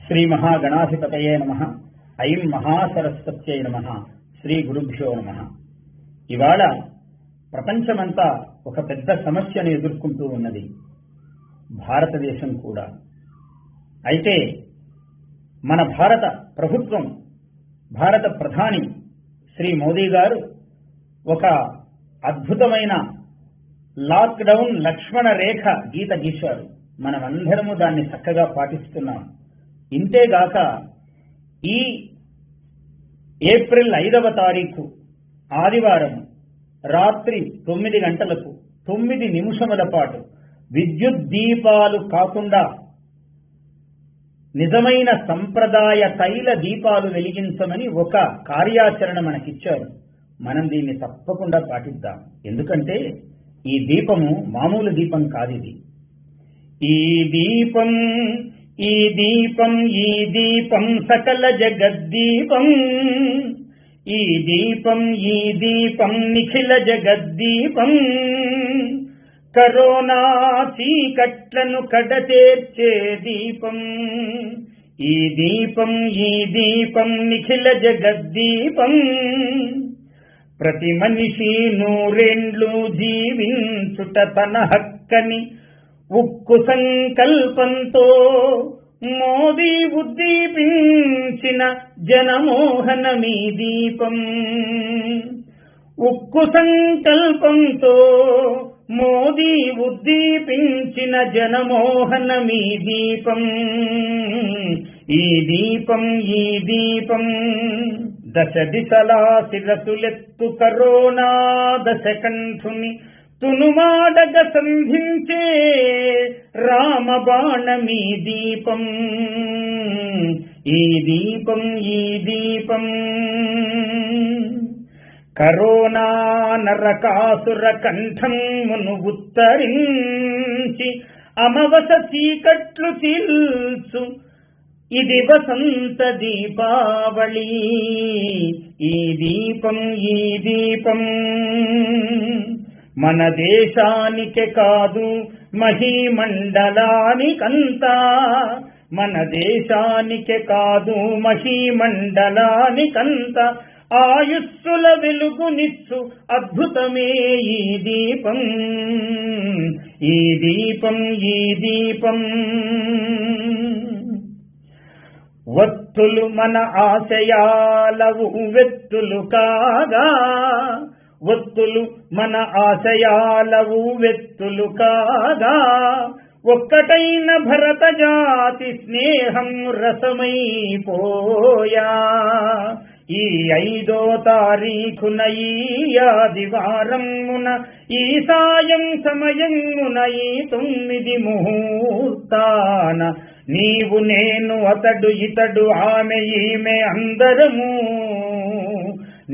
శ్రీ మహాగణాధిపతయే నమః. ఐం మహాసరస్వత్యై నమః. శ్రీ గురుభ్యో నమః. ఇవాళ ప్రపంచమంతా ఒక పెద్ద సమస్యను ఎదుర్కొంటూ ఉన్నది, భారతదేశం కూడా. అయితే మన భారత ప్రభుత్వం, భారత ప్రధాని శ్రీ మోదీ గారు ఒక అద్భుతమైన లాక్డౌన్ లక్ష్మణ రేఖ గీత గీశారు. మనమందరము దాన్ని చక్కగా పాటిస్తున్నాం. ఇంతేగాక ఈ ఏప్రిల్ 5వ తారీఖు ఆదివారం రాత్రి 9 గంటలకు 9 నిమిషముల పాటు విద్యుత్ దీపాలు కాకుండా నిజమైన సంప్రదాయ తైల దీపాలు వెలిగించమని ఒక కార్యాచరణ మనకిచ్చారు. మనం దీన్ని తప్పకుండా పాటిద్దాం. ఎందుకంటే ఈ దీపము మామూలు దీపం కాదిది. ఈ దీపం ఈ దీపం ఈ దీపం సకల జగద్దీపం, ఈ దీపం ఈ దీపం నిఖిల జగద్దీపం, కరోనా చీకట్లను కడతేర్చే దీపం. ఈ దీపం ఈ దీపం నిఖిల జగద్దీపం, ప్రతి మనిషి 100 జీవించుట తన హక్కని ఉక్కు సంకల్పంతో మోదీ ఉద్దీపించిన జనమోహనమీ దీపం. ఉక్కు సంకల్పంతో మోదీ ఉద్దీపించిన జనమోహనమీ దీపం. ఈ దీపం ఈ దీపం దశ దిశలా శిరసులెత్తు కరోనా దశకంఠుని తునుమాడగ సంధించే రామబాణమీ దీపం. ఈ దీపం ఈ దీపం కరోనా నరకాసుర కంఠమును ఉత్తరించి అమవస చీకట్లు చీల్చు ఇది వసంత దీపావళి. ఈ దీపం ఈ దీపం మన దేశానికే కాదు మహీమండలానికంతా, మన దేశానికే కాదు మహీమండలానికంతా ఆయుస్సుల వెలుగునిచ్చు అద్భుతమే ఈ దీపం. ఈ దీపం ఈ దీపం వత్తులు మన ఆశయాల ఉవ్వెత్తులు కాగా, ఒత్తులు మన ఆశయాల ఉవ్వెత్తులు కాగా, ఒక్కటైన భరత జాతి స్నేహం రసమైపోయా. ఈ 5వ తారీఖున ఈ ఆదివారమున ఈ సాయం సమయమున ఈ 9 ముహూర్తాన నీవు నేను అతడు ఇతడు ఆమె ఈమె అందరము,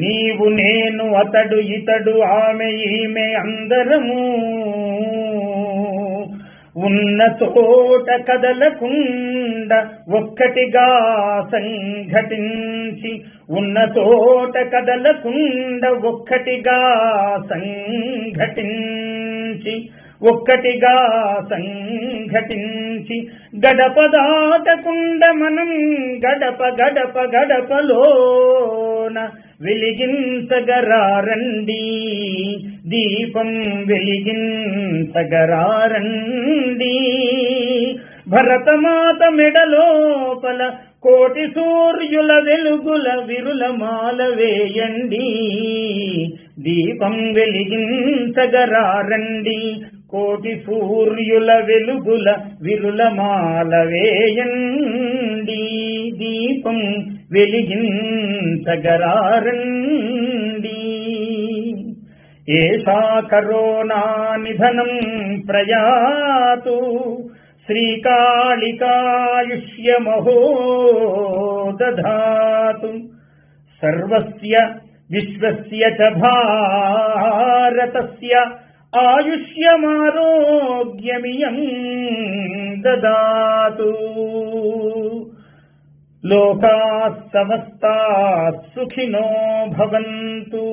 నీవు నేను అతడు ఇతడు ఆమె ఈమె అందరము ఉన్న చోట కదలకుండా ఒక్కటిగా సంఘటించి, ఉన్న చోట కదలకుండా ఒక్కటిగా సంఘటించి, ఒక్కటిగా సంఘటించి గడప దాటకుండా మనం గడప గడప గడపలోన వెలిగించగరారండి దీపం, వెలిగించగరారండి. భరతమాత మెడలోపల 1,000,000 సూర్యుల వెలుగుల విరులమాల వేయండి. దీపం వెలిగించగరారండి, 1,000,000 సూర్యుల వెలుగుల విరులమాల వేయండి. దీపం వెలిగించగరారండి. ఏషా కరోనా నిధనం ప్రయాతు, శ్రీకాళికాయుష్యమహో దధాతు. సర్వస్య విశ్వస్య చ భారతస్య ఆయుష్యమారోగ్యమియం దదాతు. లోకాః సమస్తాః సుఖినో భవంతు.